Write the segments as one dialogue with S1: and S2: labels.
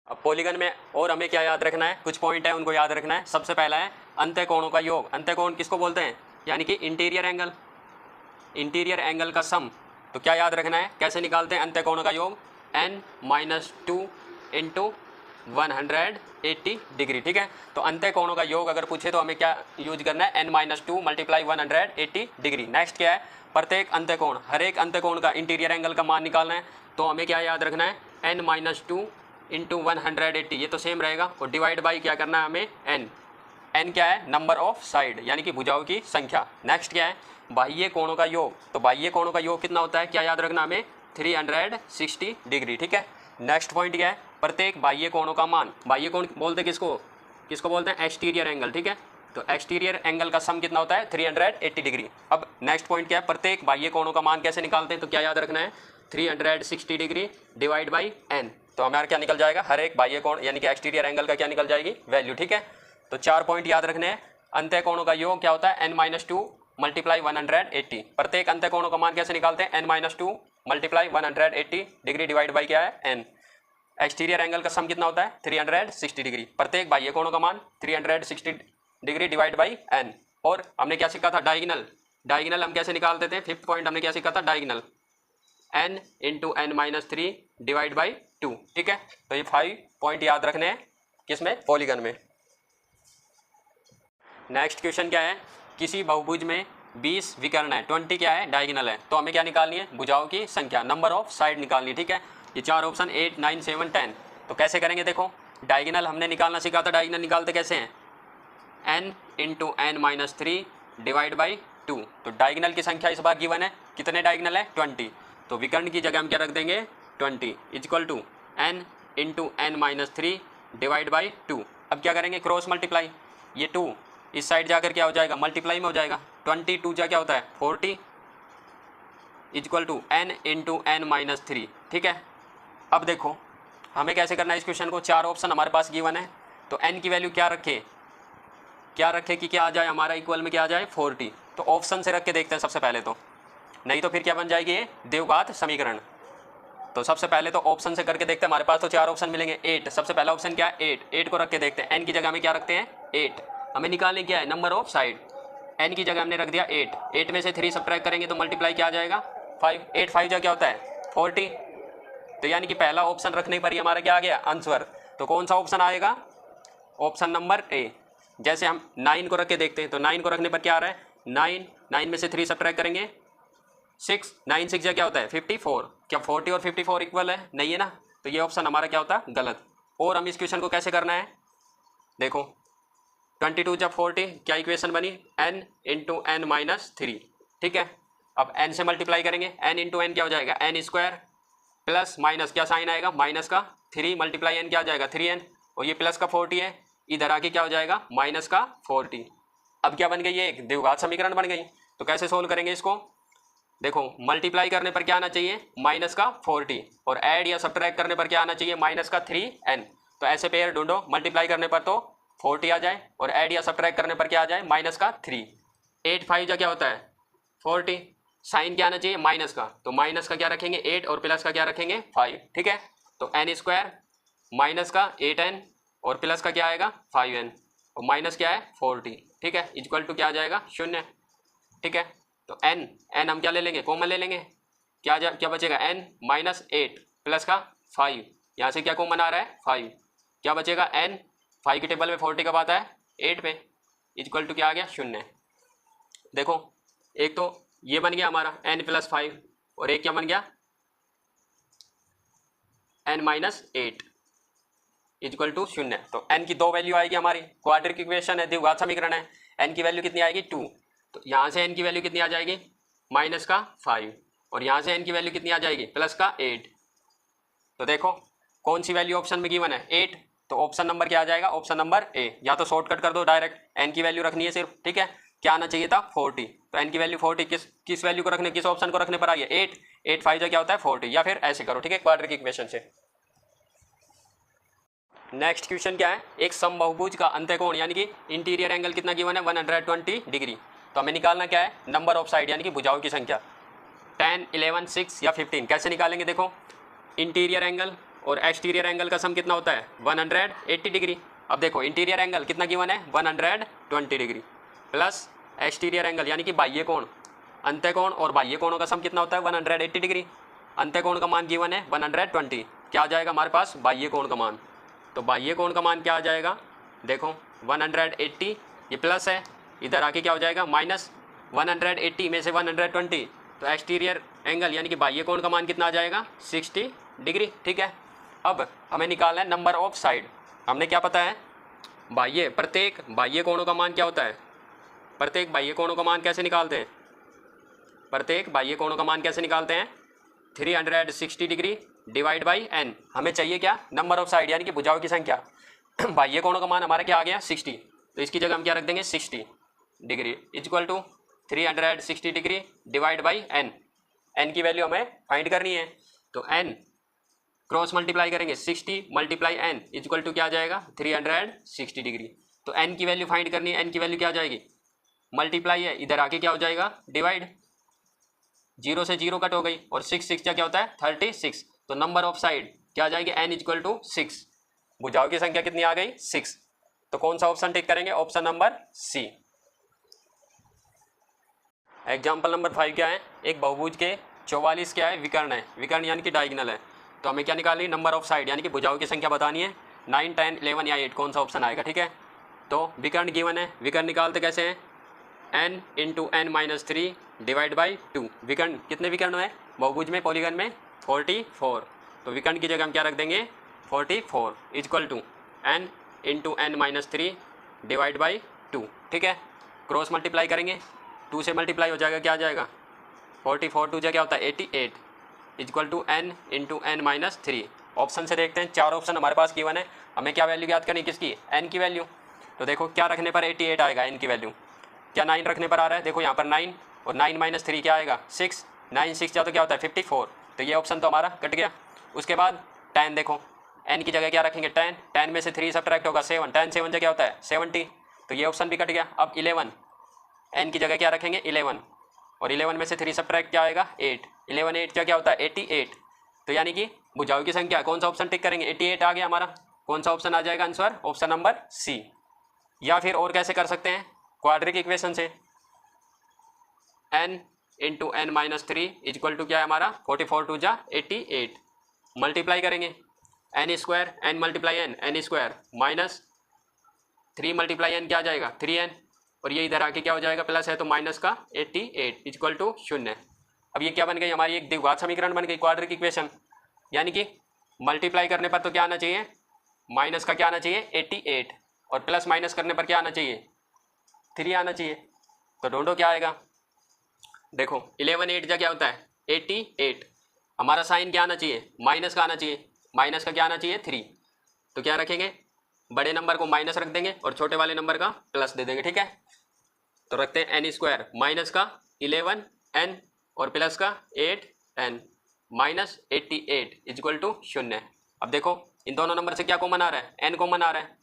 S1: अब पॉलीगन में और हमें क्या याद रखना है, कुछ पॉइंट है उनको याद रखना है। सबसे पहला है अंत्यकोणों का योग। अंत्यकोण किसको बोलते हैं, यानी कि इंटीरियर एंगल, इंटीरियर एंगल का सम। तो क्या याद रखना है, कैसे निकालते हैं अंत्यकोणों का योग, n-2 इंटू 180 डिग्री। ठीक है, तो अंत्यकोणों का योग अगर पूछे तो हमें क्या यूज करना है, n-2 मल्टीप्लाई 180 डिग्री। नेक्स्ट क्या है, प्रत्येक अंत्यकोण, हर एक अंत्यकोण का इंटीरियर एंगल का मान निकालना है। तो हमें क्या याद रखना है, n-2 इंटू 180, ये तो सेम रहेगा, और डिवाइड बाई क्या करना है हमें, n क्या है, नंबर ऑफ साइड यानी कि भुजाओं की संख्या। नेक्स्ट क्या है, बाह्य कोणों का योग। तो बाह्य कोणों का योग कितना होता है, क्या याद रखना हमें, 360 डिग्री। ठीक है, नेक्स्ट पॉइंट क्या है, प्रत्येक बाह्य कोणों का मान। बाह्य कोण बोलते किसको, किसको बोलते हैं, एक्सटीरियर एंगल। ठीक है, तो एक्सटीरियर एंगल का सम कितना होता है, 380 डिग्री। अब नेक्स्ट पॉइंट क्या है, प्रत्येक बाह्य कोणों का मान कैसे निकालते हैं, तो क्या याद रखना है, 360 डिग्री डिवाइड बाई n। तो हमारा क्या निकल जाएगा, हर एक बाह्य कोण यानी कि एक्सटीरियर एंगल का क्या निकल जाएगी, वैल्यू। ठीक है, तो 4 पॉइंट याद रखने हैं। अंत्यकोणों का योग क्या होता है, n-2 मल्टीप्लाई 180। प्रत्येक अंत्यकोणों का मान कैसे निकालते हैं, n-2 multiply 180 degree divide by क्या है, n। एक्सटीरियर एंगल का सम कितना होता है, 360 डिग्री। प्रत्येक बाह्य कोणों का मान 360 डिग्री डिवाइड बाई n। और हमने क्या सीखा था, डायगोनल। डायगोनल हम कैसे निकालते थे, 5th पॉइंट हमने क्या सीखा था, diagonal, n into n-3 divide by 2। ठीक है, तो ये 5 पॉइंट याद रखने हैं किसमें, पॉलीगन में। नेक्स्ट क्वेश्चन क्या है, किसी बहुभुज में 20 विकर्ण है, 20 क्या है, डायगोनल है। तो हमें क्या निकालनी है, भुजाओं की संख्या, नंबर ऑफ साइड निकालनी है। ठीक है, ये 4 ऑप्शन 8, 9, 7, 10। तो कैसे करेंगे, देखो डायगोनल हमने निकालना सीखा था। डायगोनल निकालते कैसे हैं, n into n-3 divide by 2। तो डायगोनल की संख्या इस बार गिवन है, कितने डायगोनल है, 20। तो विकर्ण की जगह हम क्या रख देंगे, 20 equal to n into n-3 divide by 2। अब क्या करेंगे, क्रॉस मल्टीप्लाई, ये 2 इस साइड जाकर क्या हो जाएगा, मल्टीप्लाई में हो जाएगा। 22 जा क्या होता है, 40 equal to n into n-3। ठीक है, अब देखो हमें कैसे करना है इस क्वेश्चन को। 4 ऑप्शन हमारे पास गिवन है, तो n की वैल्यू क्या रखे, क्या रखे कि क्या आ जाए हमारा, इक्वल में क्या आ जाए, 40। तो ऑप्शन से रख के देखते हैं सबसे पहले, तो नहीं तो फिर क्या बन जाएगी ये, द्विघात समीकरण। तो सबसे पहले तो ऑप्शन से करके देखते हैं, हमारे पास तो 4 ऑप्शन मिलेंगे। 8 सबसे पहला ऑप्शन क्या है, 8 को रख के देखते हैं। n की जगह में क्या रखते हैं, 8। हमें निकालने क्या है, नंबर ऑफ साइड। n की जगह हमने रख दिया 8 में से 3 सब्ट्रैक्ट करेंगे तो मल्टीप्लाई क्या आ जाएगा, 5। 8 5 जा क्या होता है, 40। तो यानी कि पहला ऑप्शन रखने पर ही हमारा क्या आ गया, आंसर। तो कौन सा ऑप्शन आएगा, ऑप्शन नंबर ए। जैसे हम 9 को रख के देखते हैं, तो 9 को रखने पर क्या आ रहा है, 9 में से 3 सब्ट्रैक्ट करेंगे 6, 9 6 जा क्या होता है, 54। क्या 40 और 54 इक्वल है, नहीं है ना, तो ये ऑप्शन हमारा क्या होता है, गलत। और हम इस क्वेश्चन को कैसे करना है, देखो 22 जब 40 क्या इक्वेशन बनी, n इंटू n-3। ठीक है, अब n से मल्टीप्लाई करेंगे, n इंटू n क्या हो जाएगा, n स्क्वायर प्लस माइनस क्या साइन आएगा, माइनस का 3 मल्टीप्लाई n क्या आ जाएगा, 3n, और ये प्लस का 40 है, इधर आके क्या हो जाएगा, माइनस का 40। अब क्या बन गई, ये एक द्विघात समीकरण बन गई। तो कैसे सोल्व करेंगे इसको, देखो मल्टीप्लाई करने पर क्या आना चाहिए, माइनस का 40, और ऐड या सब्ट्रैक्ट करने पर क्या आना चाहिए, माइनस का 3n। तो ऐसे पेयर ढूंढो, मल्टीप्लाई करने पर तो 40 आ जाए, और ऐड या सब्ट्रैक्ट करने पर क्या आ जाए, माइनस का 3। 8 5 जा क्या होता है, 40। साइन क्या आना चाहिए, माइनस का, तो माइनस का क्या रखेंगे 8, और प्लस का क्या रखेंगे 5। ठीक है, तो n स्क्वायर माइनस का 8n, और प्लस का क्या आएगा 5n, और माइनस क्या है 40। ठीक है, इक्वल टू क्या आ जाएगा, 0। ठीक है, तो n हम क्या ले लेंगे, कॉमन ले लेंगे, क्या बचेगा, n -8 प्लस का 5, यहाँ से क्या कॉमन आ रहा है 5, क्या बचेगा n, 5 की टेबल में 40 कब आता है, 8 पे, इक्वल टू क्या आ गया, 0। देखो एक तो ये बन गया हमारा n + 5, और एक क्या बन गया, n -8 इक्वल टू 0। तो n की 2 वैल्यू आएगी हमारी, क्वाड्रेटिक इक्वेशन है, द्विघात समीकरण है। n की वैल्यू कितनी आएगी, 2। तो यहाँ से n की वैल्यू कितनी आ जाएगी, माइनस का 5, और यहाँ से n की वैल्यू कितनी आ जाएगी, प्लस का 8। तो देखो कौन सी वैल्यू ऑप्शन में गिवन है, 8। तो ऑप्शन नंबर क्या आ जाएगा, ऑप्शन नंबर ए। या तो शॉर्टकट कर दो डायरेक्ट, n की वैल्यू रखनी है सिर्फ। ठीक है, क्या आना चाहिए था, 40। तो n की वैल्यू 40 किस वैल्यू को रखने, किस ऑप्शन को रखने पर आई है, 8। 8 5 क्या होता है 40, या फिर ऐसे करो। ठीक है, क्वाड्रेटिक इक्वेशन से। नेक्स्ट क्वेश्चन क्या है, एक समबाहुभुज का अंत्यकोण यानी कि इंटीरियर एंगल कितना गिवन है, 120 डिग्री। तो हमें निकालना क्या है, नंबर ऑफ साइड यानी कि भुजाओं की संख्या, 10 11 6 या 15। कैसे निकालेंगे, देखो इंटीरियर एंगल और एक्सटीरियर एंगल का सम कितना होता है 180 डिग्री। अब देखो इंटीरियर एंगल कितना गिवन है 120 डिग्री प्लस एक्सटीरियर एंगल यानी कि बाह्य कोण, अंत्य कोण और बाह्य कोणों का सम कितना होता है 180 डिग्री। अंत्य कोण का मान गिवन है 120, क्या आ जाएगा हमारे पास बाह्य कोण का मान। तो बाह्य कोण का मान क्या आ जाएगा, देखो 180 ये प्लस है, इधर आके क्या हो जाएगा माइनस 180 में से 120, तो एक्सटीरियर एंगल यानी कि बाह्य कोण का मान कितना आ जाएगा 60 डिग्री। ठीक है, अब हमें निकालना है नंबर ऑफ साइड। हमने क्या पता है प्रत्येक बाह्य कोणों का मान क्या होता है, प्रत्येक बाह्य कोणों का मान कैसे निकालते हैं, प्रत्येक बाह्य कोणों का मान कैसे निकालते हैं 360 डिग्री डिवाइड बाई n। हमें चाहिए क्या नंबर ऑफ साइड यानी कि भुजाओं की संख्या। बाह्य कोणों का मान हमारा क्या आ गया 60, तो इसकी जगह हम क्या रख देंगे 60 degree equal to 360 degree divide by n। n की वैल्यू हमें फाइंड करनी है, तो n क्रॉस मल्टीप्लाई करेंगे 60 मल्टीप्लाई n इक्वल टू क्या आ जाएगा 360 डिग्री। तो n की वैल्यू फाइंड करनी है, n की वैल्यू क्या आ जाएगी मल्टीप्लाई है, इधर आके क्या हो जाएगा डिवाइड, 0 से 0 कट हो गई और 6 क्या होता है 36। तो नंबर ऑफ साइड क्या आ जाएगी n इक्वल टू 6। भुजाओं की संख्या कितनी आ गई 6। तो कौन सा ऑप्शन टिक करेंगे, option number C. Example number 5 क्या है, एक बहुभुज के 44 क्या है विकर्ण है, विकर्ण यानी कि डायगोनल है। तो हमें क्या निकालनी है नंबर ऑफ साइड यानी कि भुजाओं की संख्या बतानी है, 9, 10, 11 या 8 कौन सा ऑप्शन आएगा। ठीक है, तो विकर्ण गिवन है, विकर्ण निकालते कैसे हैं n into n minus 3 divide by 2। विकर्ण कितने विकर्ण है बहुभुज में पॉलीगन में 44, तो विकर्ण की जगह हम क्या रख देंगे 44 equal to n into n minus 3 divide by 2। ठीक है, क्रॉस मल्टीप्लाई करेंगे, 2 से मल्टीप्लाई हो जाएगा, क्या आ जाएगा 44 2 क्या होता है 88 equal to n into n minus 3। Option से देखते हैं, 4 ऑप्शन हमारे पास गिवन है, हमें क्या वैल्यू याद करनी किसकी n की वैल्यू। तो देखो क्या रखने पर 88 आएगा n की वैल्यू, क्या 9 रखने पर आ रहा है, देखो यहाँ पर 9 और 9 माइनस 3 क्या आएगा 6, 9 6 तो क्या होता है 54, तो ये ऑप्शन तो हमारा कट गया। उसके बाद 10, देखो n की जगह क्या रखेंगे 10, 10 में से 3 सब्ट्रैक्ट होगा 7, 10 7 क्या होता है 70, तो ये ऑप्शन भी कट गया। अब 11, n की जगह क्या रखेंगे 11 और 11 में से 3 सब्ट्रैक्ट क्या आएगा 8, 11 8 क्या होता है 88, तो यानी कि भुजाओं की संख्या कौन सा ऑप्शन टिक करेंगे 88 आ गया हमारा, कौन सा ऑप्शन आ जाएगा आंसर ऑप्शन नंबर सी। या फिर और कैसे कर सकते हैं क्वाड्रिक इक्वेशन से, n into n minus 3 equal to क्या है हमारा 44 2 जा 88, मल्टीप्लाई करेंगे n square n multiply n square minus 3 multiply n क्या आ जाएगा 3n, और ये इधर आके क्या हो जाएगा प्लस है तो माइनस का 88 इक्वल टू 0। अब ये क्या बन गई हमारी एक द्विघात समीकरण बन गई क्वाड्रिक इक्वेशन, यानी कि मल्टीप्लाई करने पर तो क्या आना चाहिए माइनस का क्या आना चाहिए 88 और प्लस माइनस करने पर क्या आना चाहिए 3 आना चाहिए। तो ढूंढो क्या आएगा, देखो 11 8 क्या होता है 88, हमारा साइन क्या आना चाहिए माइनस का आना चाहिए, माइनस का क्या आना चाहिए 3, तो क्या रखेंगे बड़े नंबर को माइनस रख देंगे और छोटे वाले नंबर का प्लस दे देंगे। ठीक है, तो रखते हैं n स्क्वायर माइनस का 11n और प्लस का 8n माइनस 88 इक्वल टू 0। अब देखो इन दोनों नंबर से क्या कॉमन आ रहा है n कॉमन आ रहा है,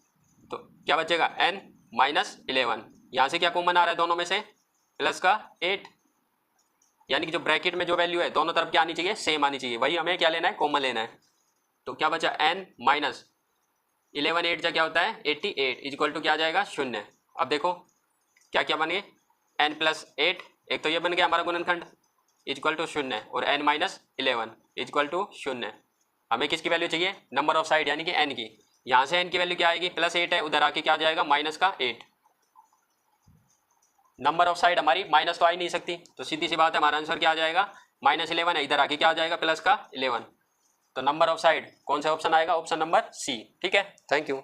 S1: तो क्या बचेगा n माइनस 11, यहाँ से क्या कॉमन आ रहा है दोनों में से प्लस का 8, यानी कि जो ब्रैकेट में जो वैल्यू है दोनों तरफ क्या आनी चाहिए सेम आनी चाहिए, वही हमें क्या लेना है कॉमन लेना है। तो क्या बचा n माइनस 11 8 क्या होता है 88 इक्वल टू क्या आ जाएगा 0। अब देखो क्या क्या बने n प्लस 8, एक तो ये बन गया हमारा गुणनखंड इक्वल टू 0 और n माइनस 11 इक्वल टू 0। हमें किसकी वैल्यू चाहिए नंबर ऑफ साइड यानी कि n की, यहाँ से n की वैल्यू क्या आएगी प्लस 8 है, उधर आके क्या आ जाएगा माइनस का 8। नंबर ऑफ साइड हमारी माइनस तो आ ही नहीं सकती, तो सीधी सी बात है हमारा आंसर क्या आ जाएगा -11 है, इधर आके क्या आ जाएगा प्लस का 11। तो नंबर ऑफ साइड कौन सा ऑप्शन आएगा ऑप्शन नंबर सी। ठीक है, थैंक यू।